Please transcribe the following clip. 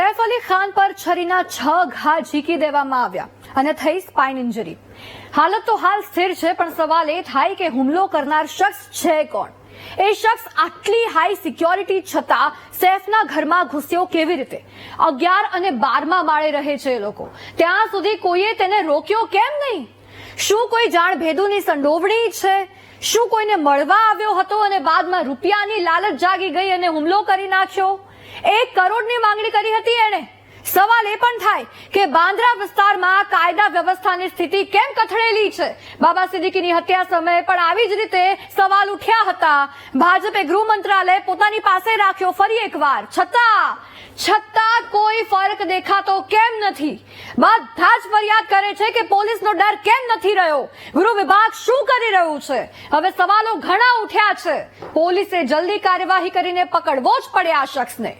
સૈફ અલી ખાન પર છરીના 6 ઘા ઝીકી દેવામાં આવ્યા અને થઈ સ્પાઇન ઇન્જરી. હાલત તો હાલ સ્થિર છે, પણ સવાલ એ થાય કે હુમલો કરનાર શખ્સ છે કોણ? એ શખ્સ આટલી હાઈ સિક્યોરિટી છતાં સૈફના ઘરમાં ઘૂસ્યો કેવી રીતે? 11 અને 12મા માળે રહે છે એ લોકો. ત્યાં સુધી કોઈએ તેને રોક્યો કેમ નહીં? શું કોઈ જાણભેદુની સંડોવણી છે? શું કોઈને મળવા આવ્યો હતો અને બાદમાં રૂપિયાની લાલચ જાગી ગઈ અને હુમલો કરી નાખ્યો? 1 કરોડની માંગણી કરી હતી એણે. સવાલ એ પણ થાય કે બાંદ્રા વિસ્તારમાં કાયદા વ્યવસ્થાની સ્થિતિ કેમ કથળેલી છે? બાબા સિદ્દીકીની હત્યા સમયે પણ આવી જ રીતે સવાલ ઉઠ્યા હતા. ભાજપે ગૃહ મંત્રાલય પોતાની પાસે રાખ્યો ફરી એકવાર, છતાં કોઈ ફરક દેખાતો કેમ નથી? બધા જ ફરિયાદ કરે છે કે પોલીસનો ડર કેમ નથી રહ્યો? ગૃહ વિભાગ શું કરી રહ્યું છે? હવે સવાલો ઘણા ઉઠ્યા છે. પોલીસે જલ્દી કાર્યવાહી કરીને પકડવો જ પડે આ શખ્સને.